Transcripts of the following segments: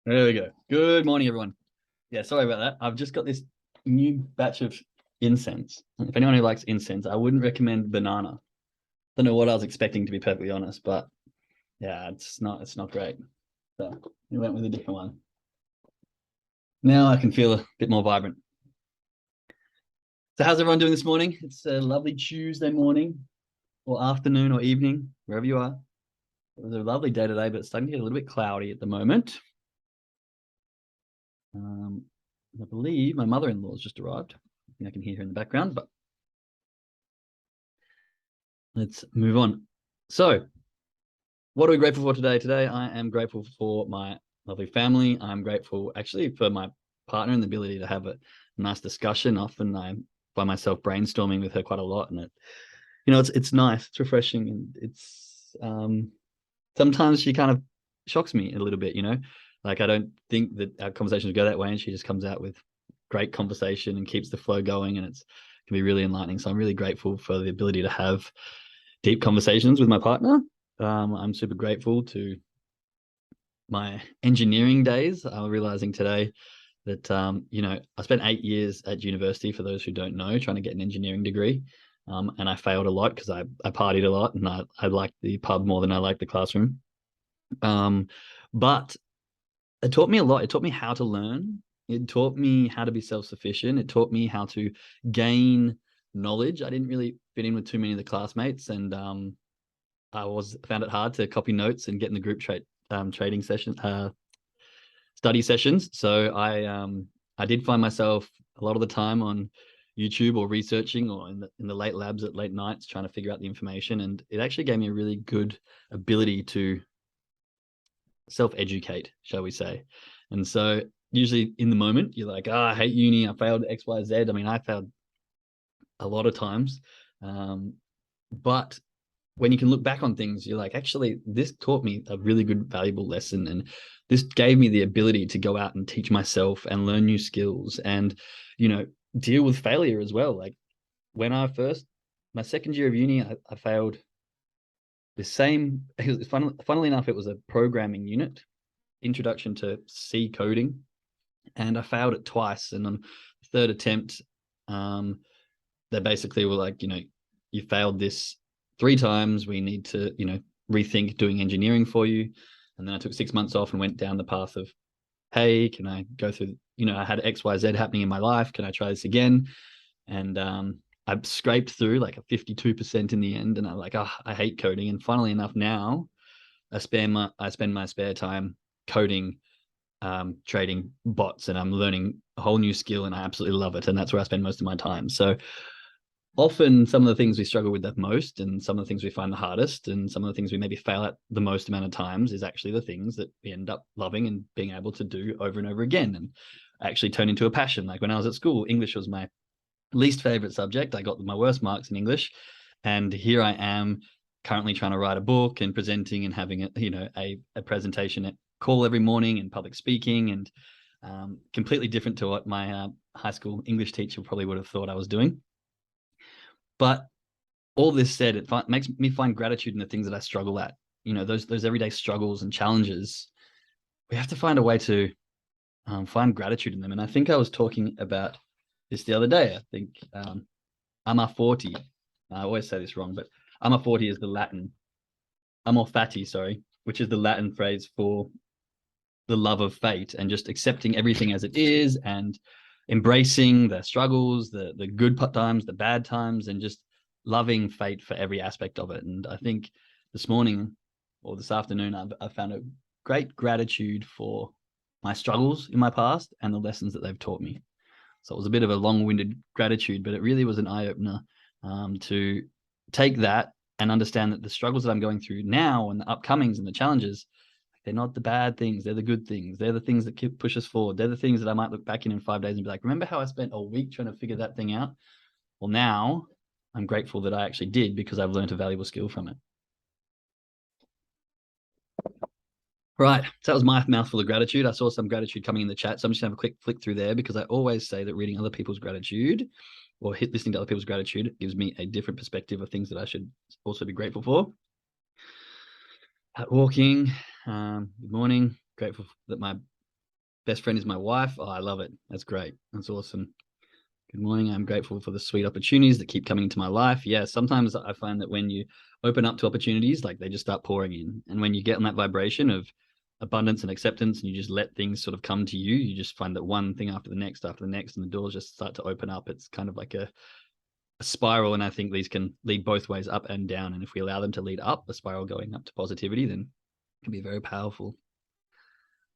There we go. Good morning, everyone. Yeah, sorry about that. I've just got this new batch of incense. If anyone who likes incense, I wouldn't recommend banana. Don't know what I was expecting, to be perfectly honest, but yeah, it's not great. So we went with a different one. Now I can feel a bit more vibrant. So how's everyone doing this morning? It's a lovely Tuesday morning or afternoon or evening, wherever you are. It was a lovely day today, but it's starting to get a little bit cloudy at the moment. I believe my mother-in-law has just arrived. I think I can hear her in the background, but let's move on. So, what are we grateful for today? Today, I am grateful for my lovely family. I'm grateful actually for my partner and the ability to have a nice discussion. Often I find myself brainstorming with her quite a lot, and it's nice, it's refreshing, and it's sometimes she kind of shocks me a little bit. Like I don't think that our conversations go that way, and she just comes out with great conversation and keeps the flow going, and it can be really enlightening. So I'm really grateful for the ability to have deep conversations with my partner. I'm super grateful to my engineering days. I'm realizing today that I spent 8 years at university, for those who don't know, trying to get an engineering degree. And I failed a lot because I partied a lot, and I liked the pub more than I liked the classroom. But it taught me a lot. It taught me how to learn. It taught me how to be self-sufficient. It taught me how to gain knowledge. I didn't really fit in with too many of the classmates, and I found it hard to copy notes and get in the group trading session study sessions. So I did find myself a lot of the time on YouTube or researching, or in the late labs at late nights trying to figure out the information, and it actually gave me a really good ability to self-educate, shall we say. And so usually in the moment you're like, I hate uni, I failed XYZ. I mean, I failed a lot of times, but when you can look back on things, you're like, actually, this taught me a really good, valuable lesson. And this gave me the ability to go out and teach myself and learn new skills and, deal with failure as well. Like when my second year of uni, I failed the same. Funnily enough, it was a programming unit, introduction to C coding. And I failed it twice. And on the third attempt, they basically were like, you failed this 3 times. We need to, rethink doing engineering for you. And then I took 6 months off and went down the path of, hey, can I go through, I had XYZ happening in my life. Can I try this again? And I scraped through like a 52% in the end. And I'm like, I hate coding. And funnily enough, now I spend my spare time coding, trading bots, and I'm learning a whole new skill, and I absolutely love it. And that's where I spend most of my time. So often some of the things we struggle with the most, and some of the things we find the hardest, and some of the things we maybe fail at the most amount of times is actually the things that we end up loving and being able to do over and over again, and actually turn into a passion. Like when I was at school, English was my least favorite subject. I got my worst marks in English, and here I am currently trying to write a book and presenting and having a presentation at call every morning and public speaking, and completely different to what my high school English teacher probably would have thought I was doing. But all this said, it makes me find gratitude in the things that I struggle at. Those everyday struggles and challenges. We have to find a way to find gratitude in them. And I think I was talking about this the other day. I think amor fati. I always say this wrong, but amor fati is the Latin. Amor fati, sorry, which is the Latin phrase for the love of fate, and just accepting everything as it is, and embracing the struggles, the good times, the bad times, and just loving fate for every aspect of it. And I think this morning or this afternoon, I found a great gratitude for my struggles in my past and the lessons that they've taught me. So it was a bit of a long-winded gratitude, but it really was an eye-opener to take that and understand that the struggles that I'm going through now and the upcomings and the challenges, they're not the bad things. They're the good things. They're the things that push us forward. They're the things that I might look back in 5 days and be like, remember how I spent a week trying to figure that thing out? Well, now I'm grateful that I actually did, because I've learned a valuable skill from it. Right. So that was my mouthful of gratitude. I saw some gratitude coming in the chat, so I'm just going to have a quick flick through there, because I always say that reading other people's gratitude or listening to other people's gratitude gives me a different perspective of things that I should also be grateful for. Walking, good morning. Grateful that my Best friend is my wife. Oh, I love it. That's great. That's awesome. Good morning. I'm grateful for the sweet opportunities that keep coming into my life. Yeah, sometimes I find that when you open up to opportunities, like they just start pouring in. And when you get on that vibration of abundance and acceptance and you just let things sort of come to you, you just find that one thing after the next, and the doors just start to open up. It's kind of like a spiral. And I think these can lead both ways, up and down. And if we allow them to lead up, a spiral going up to positivity, then it can be very powerful.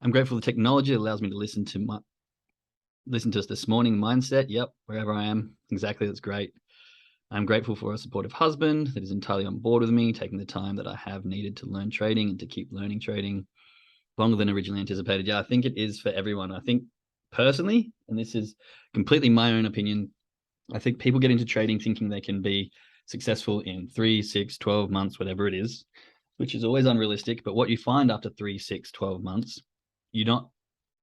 I'm grateful for the technology that allows me to listen to us this morning mindset. Yep, wherever I am, exactly. That's great. I'm grateful for a supportive husband that is entirely on board with me, taking the time that I have needed to learn trading and to keep learning trading longer than originally anticipated. Yeah, I think it is for everyone. I think personally, and this is completely my own opinion, I think people get into trading thinking they can be successful in 3, 6, 12 months, whatever it is, which is always unrealistic. But what you find after 3, 6, 12 months, you're not,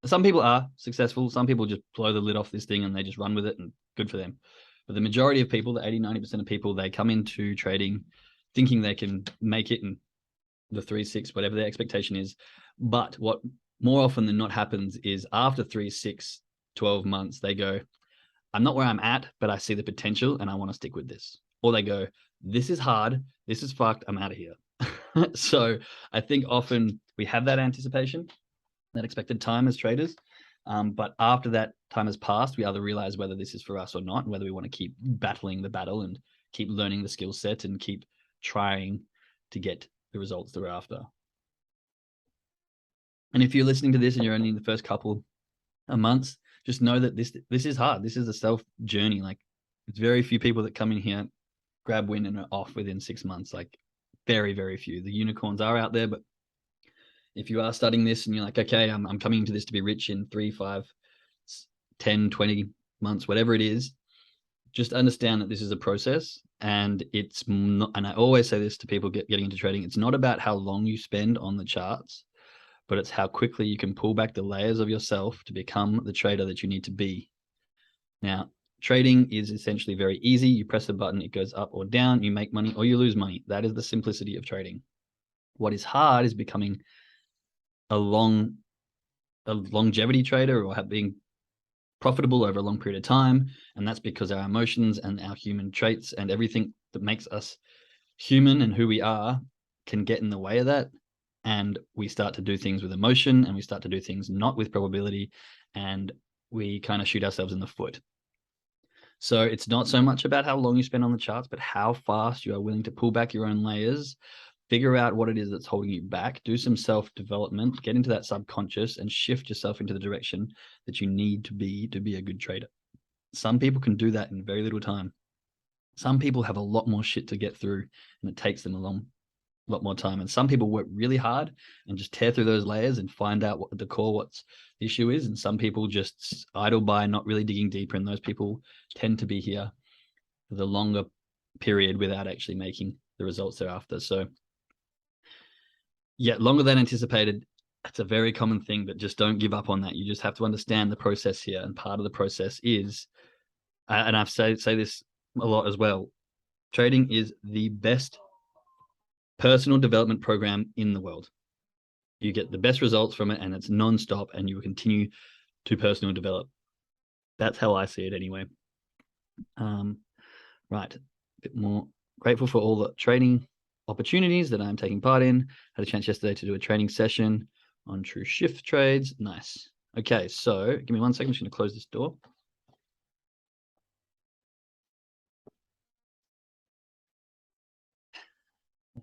some people are successful. Some people just blow the lid off this thing and they just run with it, and good for them. But the majority of people, the 80, 90% of people, they come into trading thinking they can make it in the 3, 6, whatever their expectation is. But what more often than not happens is after 3, 6, 12 months, they go, I'm not where I'm at, but I see the potential and I want to stick with this. Or they go, this is hard, this is fucked, I'm out of here. So I think often we have that anticipation, that expected time as traders. But after that time has passed, we either realize whether this is for us or not, and whether we want to keep battling the battle and keep learning the skill set and keep trying to get the results that we're after. And if you're listening to this and you're only in the first couple of months, just know that this is hard. This is a self journey. Like, it's very few people that come in here, grab win, and are off within 6 months. Like, very, very few. The unicorns are out there, but if you are studying this and you're like, okay, I'm coming into this to be rich in 3, 5, 10, 20 months, whatever it is, just understand that this is a process. And it's not, and I always say this to people getting into trading, it's not about how long you spend on the charts, but it's how quickly you can pull back the layers of yourself to become the trader that you need to be. Now, trading is essentially very easy. You press a button, it goes up or down, you make money or you lose money. That is the simplicity of trading. What is hard is becoming a longevity trader, or being profitable over a long period of time. And that's because our emotions and our human traits and everything that makes us human and who we are can get in the way of that. And we start to do things with emotion, and we start to do things not with probability, and we kind of shoot ourselves in the foot. So it's not so much about how long you spend on the charts, but how fast you are willing to pull back your own layers, figure out what it is that's holding you back, do some self-development, get into that subconscious and shift yourself into the direction that you need to be a good trader. Some people can do that in very little time. Some people have a lot more shit to get through, and it takes them a lot more time. And some people work really hard and just tear through those layers and find out what what's the issue is. And some people just idle by, not really digging deeper. And those people tend to be here for the longer period without actually making the results they're after. So yeah, longer than anticipated. It's a very common thing, but just don't give up on that. You just have to understand the process here. And part of the process is, and I've say this a lot as well, trading is the best personal development program in the world. You get the best results from it, and it's non-stop, and you will continue to personal develop. That's how I see it anyway. Right, a bit more grateful for all the trading opportunities that I'm taking part in. Had a chance yesterday to do a training session on true shift trades. Nice. Okay, so give me 1 second. I'm just going to close this door.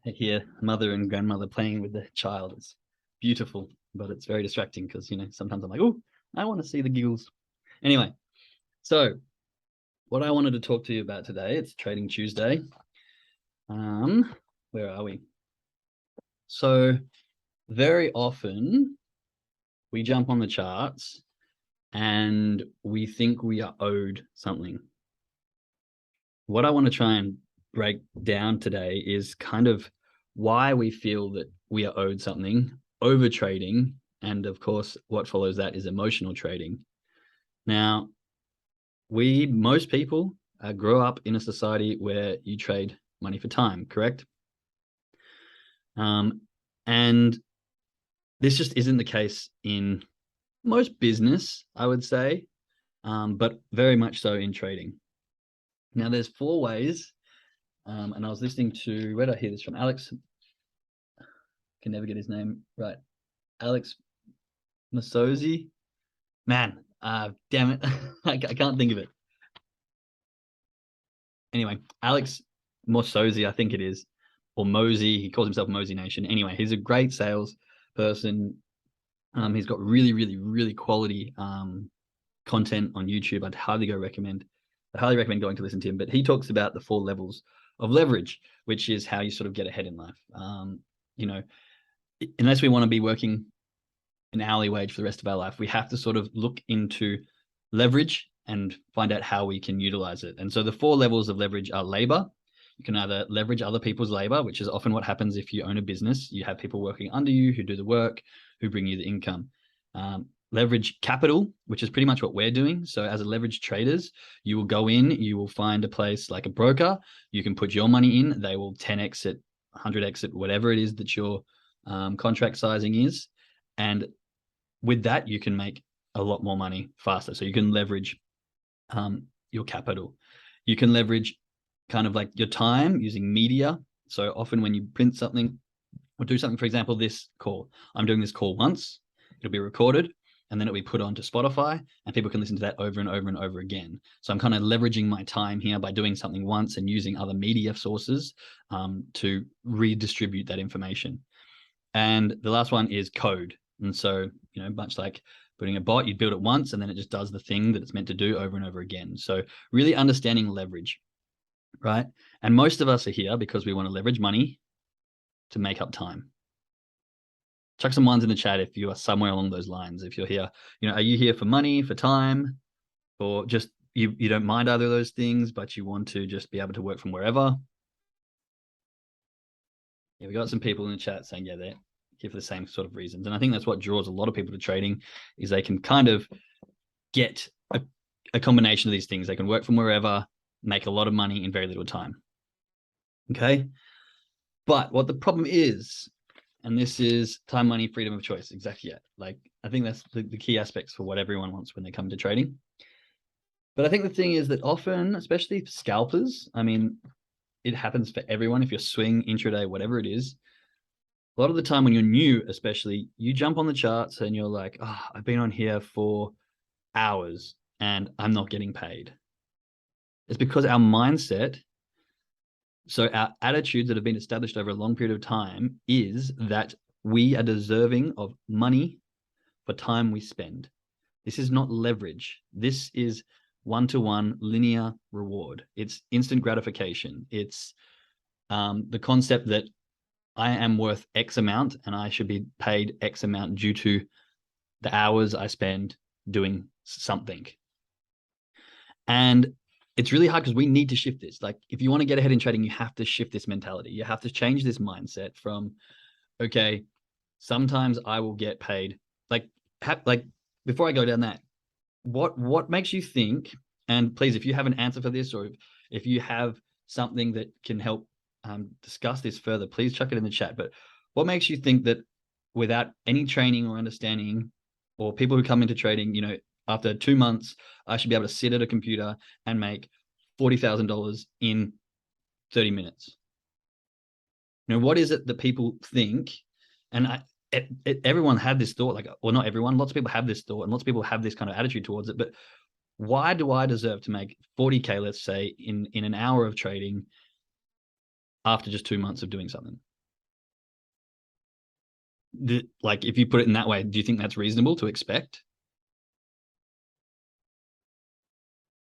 I hear mother and grandmother playing with the child. It's beautiful, but it's very distracting because, sometimes I'm like, oh, I want to see the giggles. Anyway, so what I wanted to talk to you about today, it's Trading Tuesday. Where are we? So very often we jump on the charts and we think we are owed something. What I want to try and break down today is kind of why we feel that we are owed something, over trading, and of course, what follows that is emotional trading. Now, most people grow up in a society where you trade money for time, correct? And this just isn't the case in most business, I would say, but very much so in trading. Now, there's 4 ways, and I was listening to, where did I hear this from? Alex, can never get his name right. Alex Masozi. Man, damn it. I can't think of it. Anyway, Alex Masozi, I think it is, or Mosey. He calls himself Mosey Nation. Anyway, he's a great sales person. He's got really, really, really quality content on YouTube. I'd highly recommend going to listen to him. But he talks about the 4 levels of leverage, which is how you sort of get ahead in life. You know, unless we want to be working an hourly wage for the rest of our life, we have to sort of look into leverage and find out how we can utilize it. And so the 4 levels of leverage are labor. You can either leverage other people's labor, which is often what happens if you own a business. You have people working under you who do the work, who bring you the income. Leverage capital, which is pretty much what we're doing. So as a leverage traders, you will go in, you will find a place like a broker. You can put your money in. They will 10x it, 100x it, whatever it is that your contract sizing is. And with that, you can make a lot more money faster. So you can leverage your capital. You can leverage kind of like your time using media. So often when you print something or do something, for example, this call, I'm doing this call once, it'll be recorded, and then it'll be put onto Spotify, and people can listen to that over and over and over again. So I'm kind of leveraging my time here by doing something once and using other media sources to redistribute that information. And the last one is code. And so, you know, much like putting a bot, you'd build it once and then it just does the thing that it's meant to do over and over again. So really understanding leverage, right? And most of us are here because we want to leverage money to make up time. Chuck some ones in the chat if you are somewhere along those lines. If you're here, you know, are you here for money, for time, or just you don't mind either of those things, but you want to just be able to work from wherever? Yeah, we got some people in the chat saying, yeah, they're here for the same sort of reasons. And I think that's what draws a lot of people to trading, is they can kind of get a combination of these things. They can work from wherever, make a lot of money in very little time. Okay. But what the problem is, and this is time, money, freedom of choice. Exactly. Yeah. Like, I think that's the key aspects for what everyone wants when they come to trading. But I think the thing is that often, especially for scalpers, I mean, it happens for everyone. If you're swing, intraday, whatever it is, a lot of the time when you're new, especially, you jump on the charts and you're like, oh, I've been on here for hours and I'm not getting paid. It's because our mindset, so our attitudes that have been established over a long period of time, is that we are deserving of money for time we spend. This is not leverage. This is one-to-one linear reward. It's instant gratification. It's the concept that I am worth X amount and I should be paid X amount due to the hours I spend doing something. And it's really hard because we need to shift this. Like, if you want to get ahead in trading, you have to shift this mentality. You have to change this mindset from, okay, sometimes I will get paid. Like before I go down that, what makes you think, and please, if you have an answer for this, or if you have something that can help discuss this further, please chuck it in the chat. But what makes you think that without any training or understanding, or people who come into trading, you know, after 2 months, I should be able to sit at a computer and make $40,000 in 30 minutes? You know, what is it that people think? And everyone had this thought, like, well, not everyone, lots of people have this thought, and lots of people have this kind of attitude towards it. But why do I deserve to make 40K, let's say, in an hour of trading after just 2 months of doing something? Like, if you put it in that way, do you think that's reasonable to expect?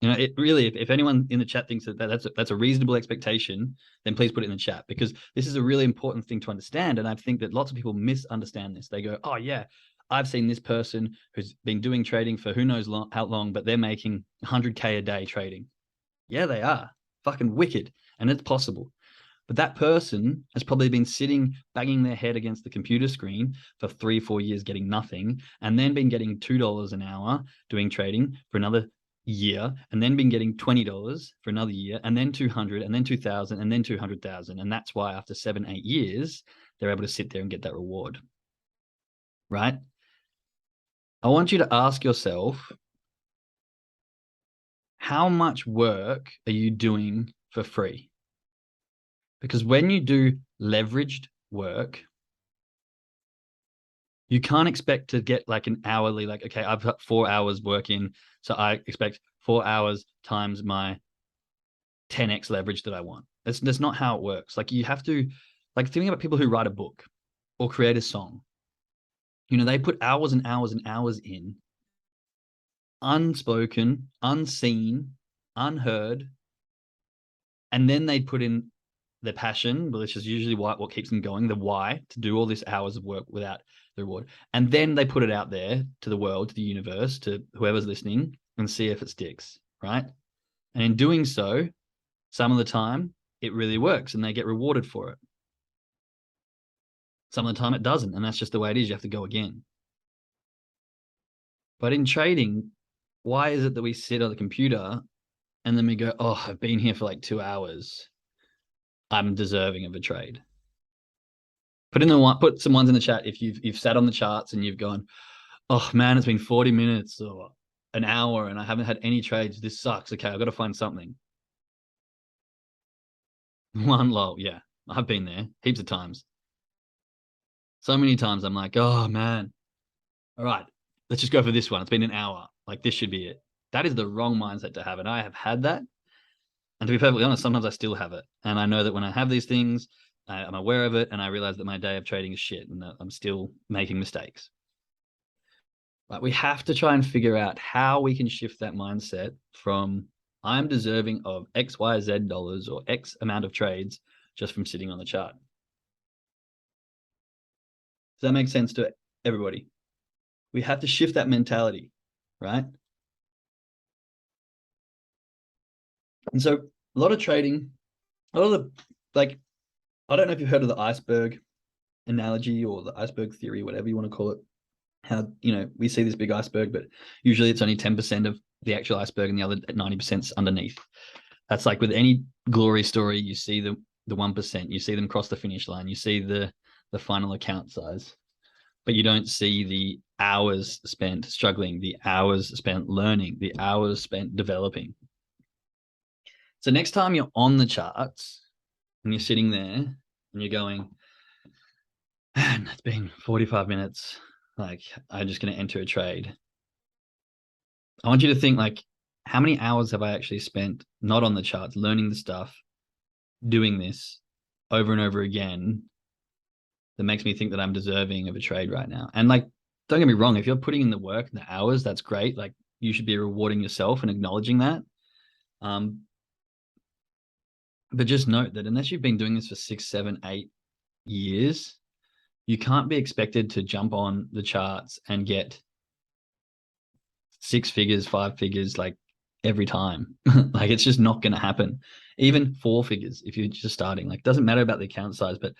You know, it really, if anyone in the chat thinks that that's a reasonable expectation, then please put it in the chat, because this is a really important thing to understand. And I think that lots of people misunderstand this. They go, oh yeah, I've seen this person who's been doing trading for who knows how long, but they're making 100K a day trading. Yeah, they are. Fucking wicked. And it's possible. But that person has probably been sitting, banging their head against the computer screen for 3-4 years, getting nothing, and then been getting $2 an hour doing trading for another year, and then been getting $20 for another year, and then 200, and then 2,000, and then 200,000. And that's why after 7-8 years, they're able to sit there and get that reward, right? I want you to ask yourself, how much work are you doing for free? Because when you do leveraged work, you can't expect to get like an hourly, like, okay, I've got 4 hours working, so I expect 4 hours times my 10x leverage that I want. That's not how it works. Like, you have to, like, thinking about people who write a book or create a song, they put hours and hours and hours in, unspoken, unseen, unheard, and then they put in their passion, which is usually what keeps them going, the why to do all these hours of work without the reward. And then they put it out there to the world, to the universe, to whoever's listening, and see if it sticks, right? And in doing so, some of the time it really works and they get rewarded for it. Some of the time it doesn't, and that's just the way it is. You have to go again. But in trading, why is it that we sit on the computer and then we go, oh, I've been here for like 2 hours, I'm deserving of a trade? Put some ones in the chat if you've sat on the charts and you've gone, oh man, it's been 40 minutes or an hour and I haven't had any trades. This sucks. Okay, I've got to find something. One lol. Yeah, I've been there heaps of times. So many times I'm like, oh man, all right, let's just go for this one. It's been an hour. Like, this should be it. That is the wrong mindset to have. And I have had that. And to be perfectly honest, sometimes I still have it. And I know that when I have these things, I'm aware of it, and I realize that my day of trading is shit and that I'm still making mistakes. But we have to try and figure out how we can shift that mindset from I'm deserving of X, Y, Z dollars or X amount of trades just from sitting on the chart. Does that make sense to everybody? We have to shift that mentality, right? And so a lot of trading, a lot of the, like, I don't know if you've heard of the iceberg analogy or the iceberg theory, whatever you want to call it. How, we see this big iceberg, but usually it's only 10% of the actual iceberg and the other 90% underneath. That's like with any glory story, you see the 1%, you see them cross the finish line, you see the final account size, but you don't see the hours spent struggling, the hours spent learning, the hours spent developing. So next time you're on the charts and you're sitting there and you're going, man, it's been 45 minutes. Like, I'm just going to enter a trade. I want you to think, like, how many hours have I actually spent not on the charts, learning the stuff, doing this over and over again that makes me think that I'm deserving of a trade right now? And, like, don't get me wrong, if you're putting in the work and the hours, that's great. Like, you should be rewarding yourself and acknowledging that. But just note that unless you've been doing this for 6, 7, 8 years, you can't be expected to jump on the charts and get 6 figures, 5 figures, like, every time. Like, it's just not going to happen. Even 4 figures if you're just starting. Like, doesn't matter about the account size, but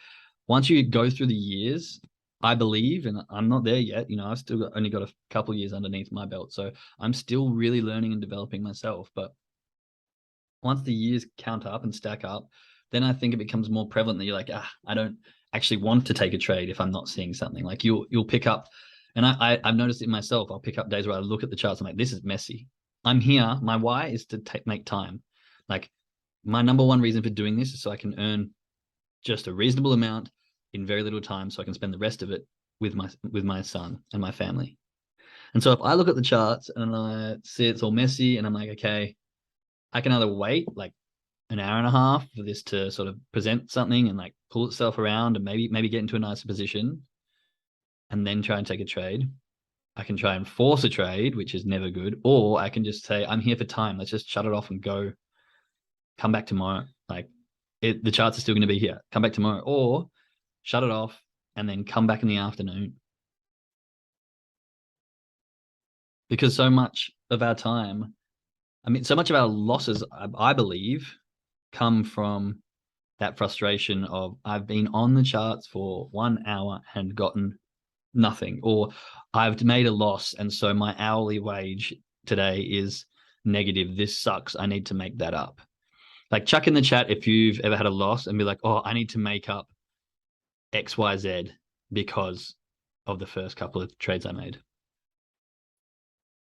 once you go through the years, I believe, and I'm not there yet, I've still only got a couple of years underneath my belt, so I'm still really learning and developing myself. But once the years count up and stack up, then I think it becomes more prevalent that you're like, I don't actually want to take a trade if I'm not seeing something. Like, you'll pick up, and I've noticed it myself. I'll pick up days where I look at the charts. I'm like, this is messy. I'm here. My why is to make time. Like, my number one reason for doing this is so I can earn just a reasonable amount in very little time, so I can spend the rest of it with my son and my family. And so if I look at the charts and I see it's all messy, and I'm like, okay, I can either wait like an hour and a half for this to sort of present something and like pull itself around and maybe get into a nicer position and then try and take a trade. I can try and force a trade, which is never good, or I can just say, I'm here for time. Let's just shut it off and go. Come back tomorrow. Like, the charts are still going to be here. Come back tomorrow, or shut it off and then come back in the afternoon. Because so much of our time, so much of our losses, I believe, come from that frustration of, I've been on the charts for 1 hour and gotten nothing, or I've made a loss, and so my hourly wage today is negative. This sucks. I need to make that up. Like, chuck in the chat if you've ever had a loss and be like, oh, I need to make up XYZ because of the first couple of trades I made.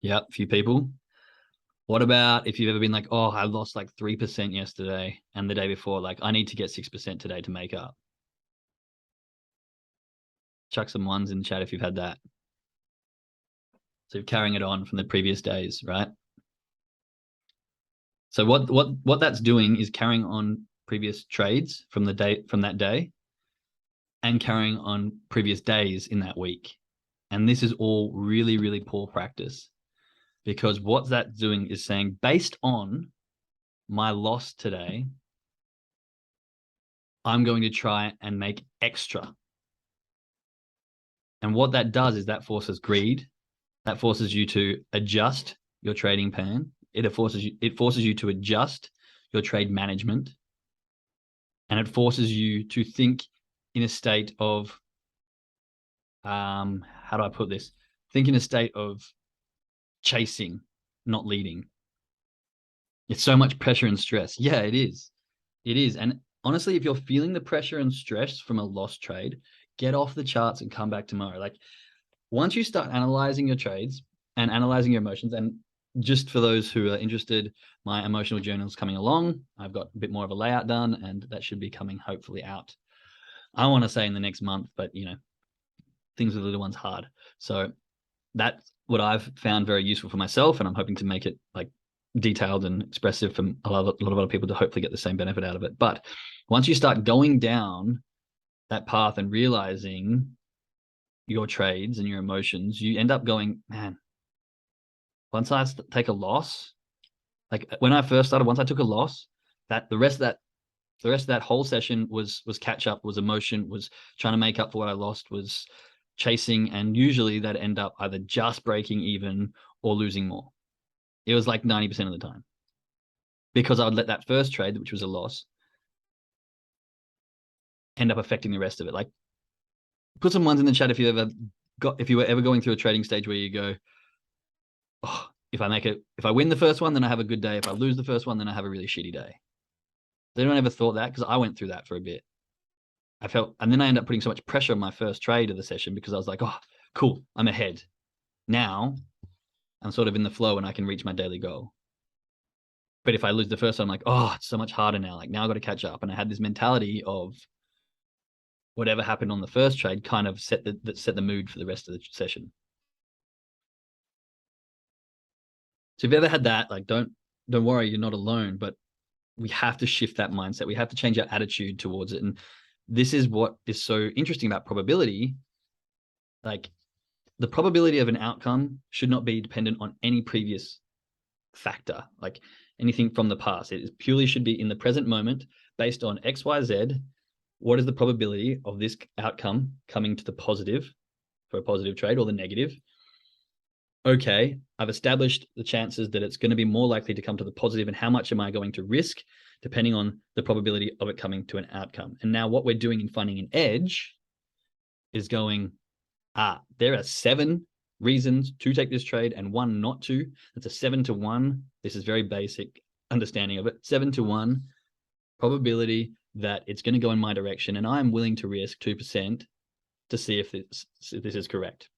Yep, a few people. What about if you've ever been like, oh, I lost like 3% yesterday and the day before, like I need to get 6% today to make up. Chuck some ones in the chat if you've had that. So you're carrying it on from the previous days, right? So what that's doing is carrying on previous trades from that day and carrying on previous days in that week. And this is all really, really poor practice, because what that's doing is saying, based on my loss today, I'm going to try and make extra. And what that does is that forces greed. That forces you to adjust your trading plan. It forces you to adjust your trade management. And it forces you to think in a state of, how do I put this? Think in a state of chasing, not leading. It's so much pressure and stress. Yeah, it is. It is. And honestly, if you're feeling the pressure and stress from a lost trade, get off the charts and come back tomorrow. Like, once you start analyzing your trades and analyzing your emotions, and just for those who are interested, my emotional journal is coming along. I've got a bit more of a layout done, and that should be coming hopefully out. I want to say in the next month, but things with the little ones hard. So that's what I've found very useful for myself, and I'm hoping to make it like detailed and expressive for a lot of other people to hopefully get the same benefit out of it. But once you start going down that path and realizing your trades and your emotions, you end up going, man, once I take a loss, like when I first started, once I took a loss, that the rest of that whole session was catch up, was emotion, was trying to make up for what I lost, was chasing, and usually that end up either just breaking even or losing more. It was like 90% of the time, because I would let that first trade, which was a loss, end up affecting the rest of it. Like, put some ones in the chat if you were ever going through a trading stage where you go, oh, if I win the first one, then I have a good day. If I lose the first one, then I have a really shitty day. They don't ever thought that, because I went through that for a bit. And then I ended up putting so much pressure on my first trade of the session, because I was like, oh, cool, I'm ahead. Now I'm sort of in the flow and I can reach my daily goal. But if I lose the first one, I'm like, oh, it's so much harder now. Like, now I've got to catch up. And I had this mentality of whatever happened on the first trade kind of set the mood for the rest of the session. So if you've ever had that, like, don't worry, you're not alone. But we have to shift that mindset. We have to change our attitude towards it. And this is what is so interesting about probability. Like, the probability of an outcome should not be dependent on any previous factor, like anything from the past. It purely should be in the present moment, based on X, Y, Z. What is the probability of this outcome coming to the positive for a positive trade, or the negative? Okay, I've established the chances that it's going to be more likely to come to the positive, and how much am I going to risk depending on the probability of it coming to an outcome. And now what we're doing in finding an edge is going, there are 7 reasons to take this trade and 1 not to. That's a 7 to 1. This is very basic understanding of it. 7 to 1 probability that it's going to go in my direction, and I'm willing to risk 2% to see if this is correct.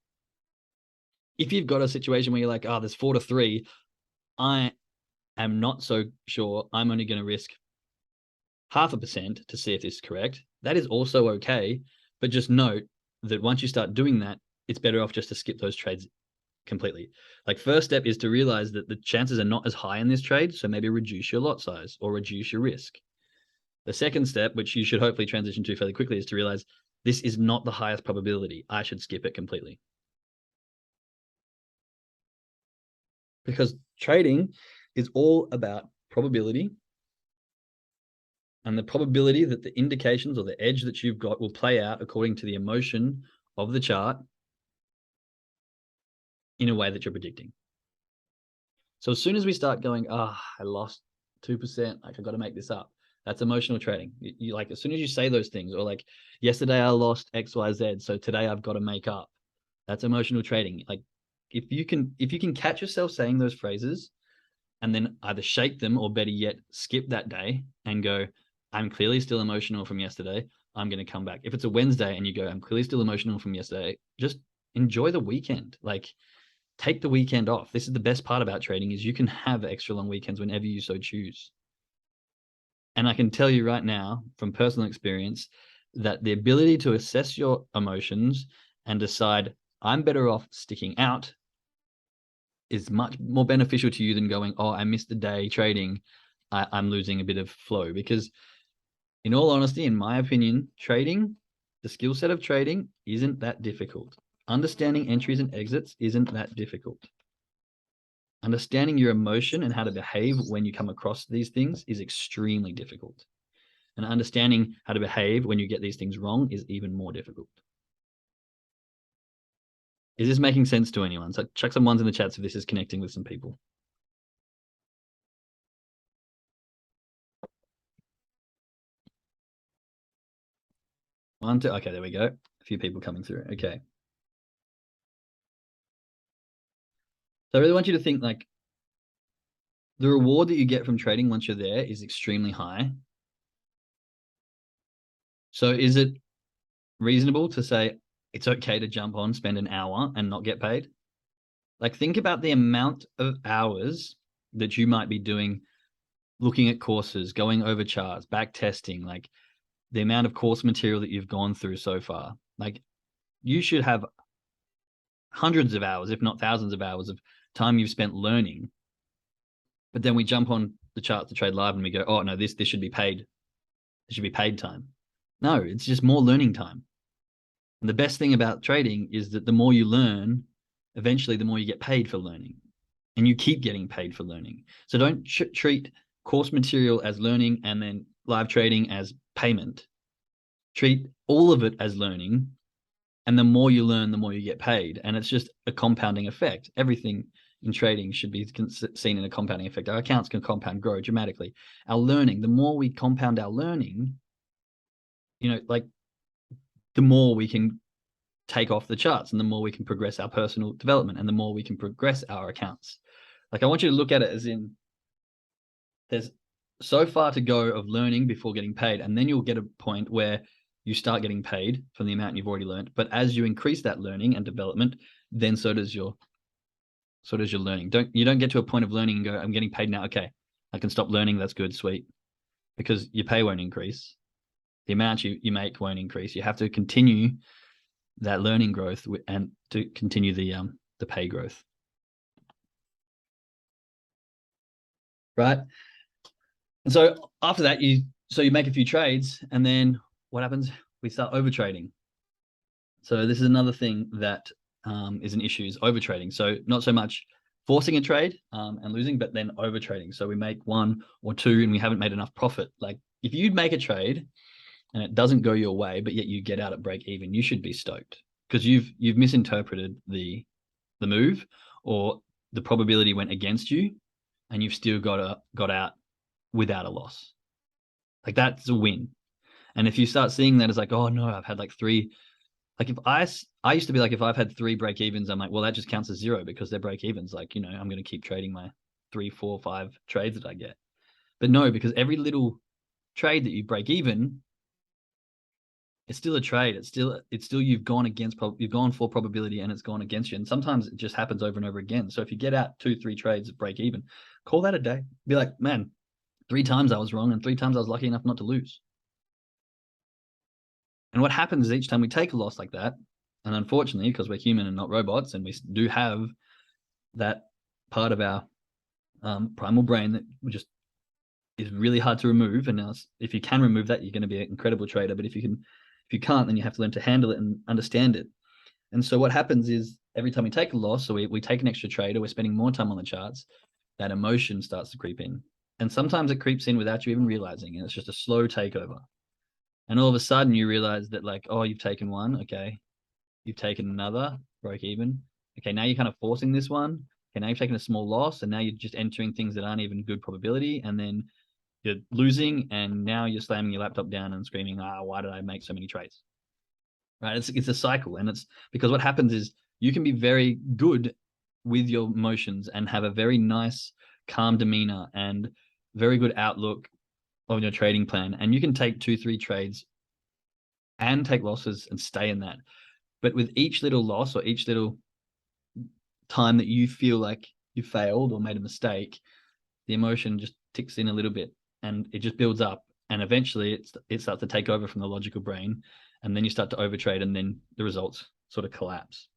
If you've got a situation where you're like, there's 4 to 3, I am not so sure, I'm only going to risk 0.5% to see if this is correct. That is also okay, but just note that once you start doing that, it's better off just to skip those trades completely. Like, first step is to realize that the chances are not as high in this trade, so maybe reduce your lot size or reduce your risk. The second step, which you should hopefully transition to fairly quickly, is to realize this is not the highest probability. I should skip it completely. Because trading is all about probability, and the probability that the indications or the edge that you've got will play out according to the emotion of the chart in a way that you're predicting. So as soon as we start going, I lost 2%, like, I got to make this up, that's emotional trading. You like, as soon as you say those things, or like, yesterday I lost XYZ, so today I've got to make up, that's emotional trading. Like, if you can catch yourself saying those phrases and then either shake them, or better yet, skip that day and go, I'm clearly still emotional from yesterday, I'm going to come back. If it's a Wednesday and you go, I'm clearly still emotional from yesterday, just enjoy the weekend. Like, take the weekend off. This is the best part about trading, is you can have extra long weekends whenever you so choose. And I can tell you right now from personal experience that the ability to assess your emotions and decide, I'm better off sticking out, is much more beneficial to you than going, oh, I missed the day trading, I'm losing a bit of flow. Because in all honesty, in my opinion, trading, the skill set of trading isn't that difficult. Understanding entries and exits isn't that difficult. Understanding your emotion and how to behave when you come across these things is extremely difficult. And understanding how to behave when you get these things wrong is even more difficult. Is this making sense to anyone? So chuck some ones in the chat if this is connecting with some people. One, two. Okay, there we go. A few people coming through. Okay. So I really want you to think, like, the reward that you get from trading once you're there is extremely high. So is it reasonable to say it's okay to jump on, spend an hour and not get paid? Like, think about the amount of hours that you might be doing, looking at courses, going over charts, back testing, like the amount of course material that you've gone through so far. Like, you should have hundreds of hours, if not thousands of hours of time you've spent learning. But then we jump on the chart to trade live and we go, oh no, this should be paid. It should be paid time. No, it's just more learning time. And the best thing about trading is that the more you learn, eventually the more you get paid for learning, and you keep getting paid for learning. So don't treat course material as learning and then live trading as payment. Treat all of it as learning, and the more you learn, the more you get paid. And it's just a compounding effect. Everything in trading should be seen in a compounding effect. Our accounts can compound, grow dramatically. Our learning, the more we compound our learning, like, the more we can take off the charts, and the more we can progress our personal development, and the more we can progress our accounts. Like, I want you to look at it as in, there's so far to go of learning before getting paid. And then you'll get a point where you start getting paid from the amount you've already learned. But as you increase that learning and development, then so does your learning. You don't get to a point of learning and go, I'm getting paid now. Okay, I can stop learning. That's good, sweet. Because your pay won't increase. The amount you make won't increase. You have to continue that learning growth and to continue the pay growth. Right. And so after that, you make a few trades, and then what happens? We start over trading. So this is another thing that is an issue, is over trading. So not so much forcing a trade and losing, but then over trading. So we make one or two and we haven't made enough profit. Like, if you make a trade and it doesn't go your way, but yet you get out at break even, you should be stoked, because you've misinterpreted the move, or the probability went against you, and you've still got out without a loss. Like, that's a win. And if you start seeing that as like, oh no, I've had like three, like, if I used to be like, if I've had 3 break evens, I'm like, well, that just counts as 0 because they're break evens. Like, I'm going to keep trading my 3, 4, 5 trades that I get. But no, because every little trade that you break even, it's still a trade. It's still you've gone for probability, and it's gone against you. And sometimes it just happens over and over again. So if you get out 2, 3 trades at break even, call that a day. Be like, man, 3 times I was wrong, and 3 times I was lucky enough not to lose. And what happens is, each time we take a loss like that, and unfortunately, because we're human and not robots, and we do have that part of our primal brain that just is really hard to remove. And now, if you can remove that, you're going to be an incredible trader. But if you can't, then you have to learn to handle it and understand it. And so what happens is, every time we take a loss, or we take an extra trade, or we're spending more time on the charts, that emotion starts to creep in. And sometimes it creeps in without you even realizing, and it's just a slow takeover. And all of a sudden you realize that, like, oh, you've taken one. Okay. You've taken another, broke even. Okay. Now you're kind of forcing this one. Okay. Now you've taken a small loss, and now you're just entering things that aren't even good probability. And then you're losing, and now you're slamming your laptop down and screaming, why did I make so many trades? Right. It's a cycle. And it's because what happens is, you can be very good with your emotions and have a very nice, calm demeanor and very good outlook on your trading plan. And you can take 2, 3 trades and take losses and stay in that. But with each little loss, or each little time that you feel like you failed or made a mistake, the emotion just ticks in a little bit and it just builds up. And eventually it starts to take over from the logical brain. And then you start to overtrade and then the results sort of collapse.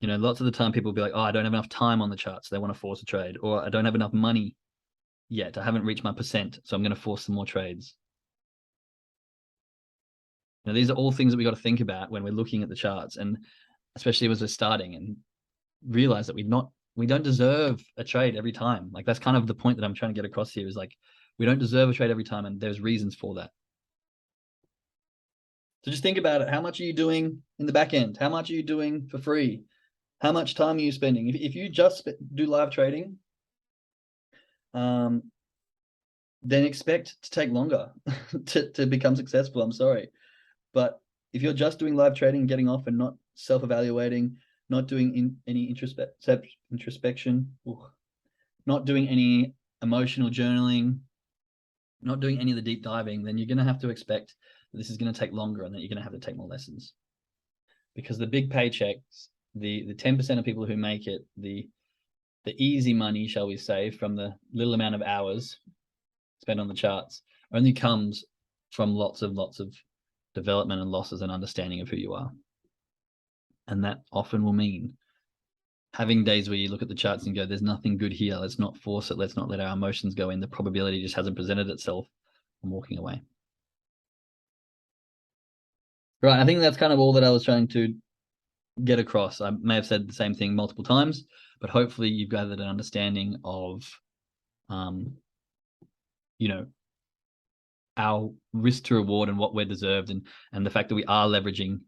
You know, lots of the time people will be like, oh, I don't have enough time on the charts. So they want to force a trade. Or I don't have enough money yet. I haven't reached my percent. So I'm going to force some more trades. Now, these are all things that we got to think about when we're looking at the charts, and especially as we're starting, and realize that we don't deserve a trade every time. Like, that's kind of the point that I'm trying to get across here, is like, we don't deserve a trade every time, and there's reasons for that. So just think about it. How much are you doing in the back end? How much are you doing for free? How much time are you spending? If you just do live trading, then expect to take longer to become successful. I'm sorry. But if you're just doing live trading, getting off and not self-evaluating, not doing any introspection, not doing any emotional journaling, not doing any of the deep diving, then you're going to have to expect that this is going to take longer and that you're going to have to take more lessons. Because the big paychecks, the 10% of people who make it, the easy money, shall we say, from the little amount of hours spent on the charts, only comes from lots of development and losses and understanding of who you are. And that often will mean having days where you look at the charts and go, there's nothing good here. Let's not force it. Let's not let our emotions go in. The probability just hasn't presented itself. I'm walking away. Right. I think that's kind of all that I was trying to get across. I may have said the same thing multiple times, but hopefully you've gathered an understanding of, you know, our risk to reward and what we're deserved, and the fact that we are leveraging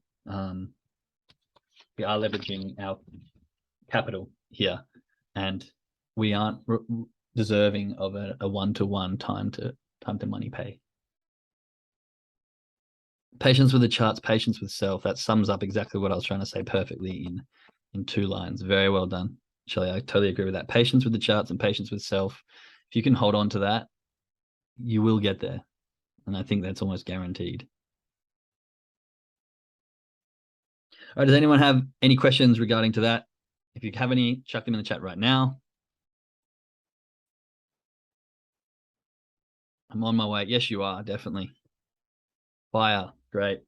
our capital here, and we aren't deserving of a one-to-one time to money pay. Patience with the charts, patience with self. That sums up exactly what I was trying to say perfectly in 2 lines. Very well done, Shelley. I totally agree with that. Patience with the charts and patience with self. If you can hold on to that, you will get there. And I think that's almost guaranteed. All right, does anyone have any questions regarding to that? If you have any, chuck them in the chat right now. I'm on my way. Yes, you are, definitely. Fire, great.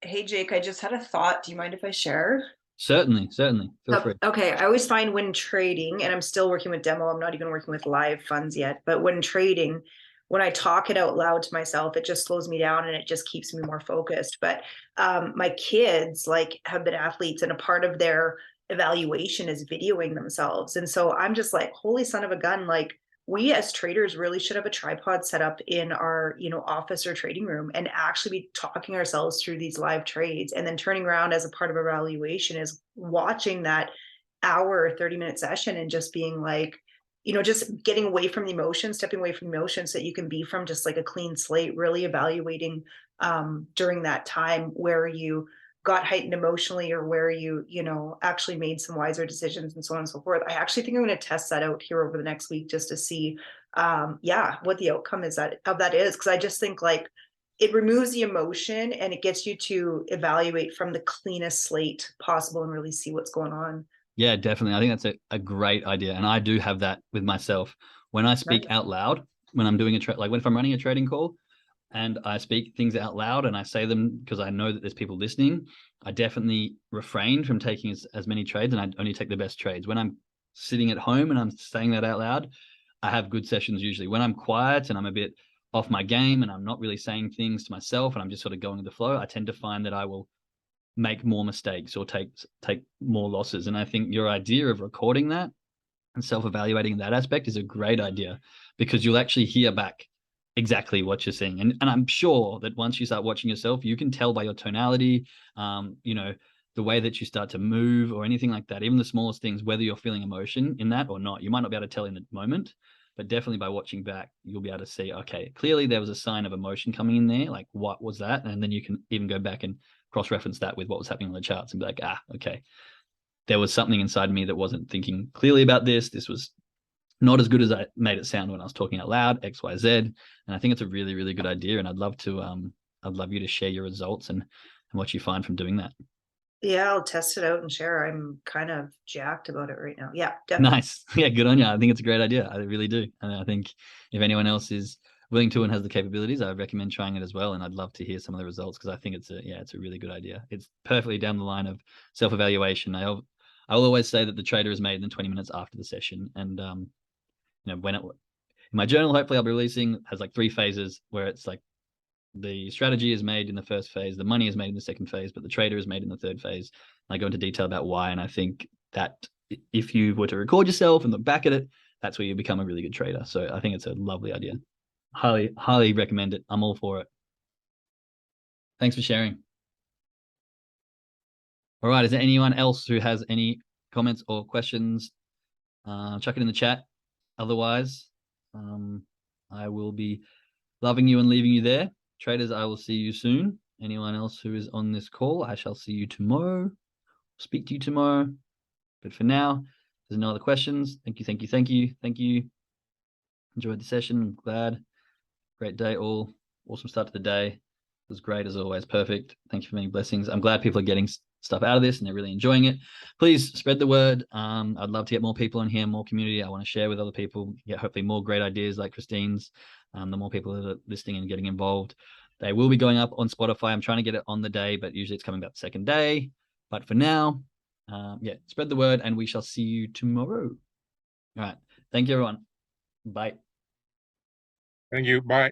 Hey, Jake, I just had a thought. Do you mind if I share? Certainly. Feel free. Okay, I always find when trading, and I'm still working with demo, I'm not even working with live funds yet, but when trading, when I talk it out loud to myself, it just slows me down and it just keeps me more focused. But my kids like have been athletes, and a part of their evaluation is videoing themselves. And so I'm just like, holy son of a gun, like we as traders really should have a tripod set up in our, office or trading room and actually be talking ourselves through these live trades, and then turning around as a part of evaluation is watching that hour 30-minute session and just being like, just getting away from the emotions, stepping away from the emotions, so that you can be from just like a clean slate, really evaluating during that time where you got heightened emotionally, or where you actually made some wiser decisions, and so on and so forth. I actually think I'm going to test that out here over the next week, just to see what the outcome is of that is, because I just think like it removes the emotion and it gets you to evaluate from the cleanest slate possible and really see what's going on. Yeah, definitely. I think that's a great idea. And I do have that with myself. When I speak out loud, when I'm doing if I'm running a trading call and I speak things out loud and I say them because I know that there's people listening, I definitely refrain from taking as many trades, and I only take the best trades. When I'm sitting at home and I'm saying that out loud, I have good sessions usually. When I'm quiet and I'm a bit off my game and I'm not really saying things to myself and I'm just sort of going with the flow, I tend to find that I will make more mistakes or take more losses. And I think your idea of recording that and self-evaluating that aspect is a great idea, because you'll actually hear back exactly what you're seeing. And I'm sure that once you start watching yourself, you can tell by your tonality, the way that you start to move or anything like that, even the smallest things, whether you're feeling emotion in that or not. You might not be able to tell in the moment, but definitely by watching back, you'll be able to see, okay, clearly there was a sign of emotion coming in there. Like, what was that? And then you can even go back and cross-reference that with what was happening on the charts and be like, okay, there was something inside me that wasn't thinking clearly about this. This was not as good as I made it sound when I was talking out loud, X, Y, Z. And I think it's a really, really good idea. And I'd love you to share your results and and what you find from doing that. Yeah, I'll test it out and share. I'm kind of jacked about it right now. Yeah, definitely. Nice. Yeah, good on you. I think it's a great idea. I really do. And I think if anyone else is willing to and has the capabilities, I recommend trying it as well. And I'd love to hear some of the results because I think it's a really good idea. It's perfectly down the line of self-evaluation. I'll always say that the trader is made in the 20 minutes after the session. And when in my journal, hopefully I'll be releasing, has like 3 phases where it's like the strategy is made in the first phase, the money is made in the second phase, but the trader is made in the third phase. And I go into detail about why. And I think that if you were to record yourself and look back at it, that's where you become a really good trader. So I think it's a lovely idea. Highly, highly recommend it. I'm all for it. Thanks for sharing. All right. Is there anyone else who has any comments or questions? Chuck it in the chat. Otherwise, I will be loving you and leaving you there. Traders, I will see you soon. Anyone else who is on this call, I shall see you tomorrow. Speak to you tomorrow. But for now, there's no other questions. Thank you, thank you, thank you, thank you. Enjoyed the session. I'm glad. Great day all. Awesome start to the day. It was great as always. Perfect. Thank you for many blessings. I'm glad people are getting stuff out of this and they're really enjoying it. Please spread the word. I'd love to get more people in here, more community. I want to share with other people, get hopefully more great ideas like Christine's. The more people that are listening and getting involved. They will be going up on Spotify. I'm trying to get it on the day, but usually it's coming back the second day. But for now, spread the word and we shall see you tomorrow. All right. Thank you, everyone. Bye. Thank you. Bye.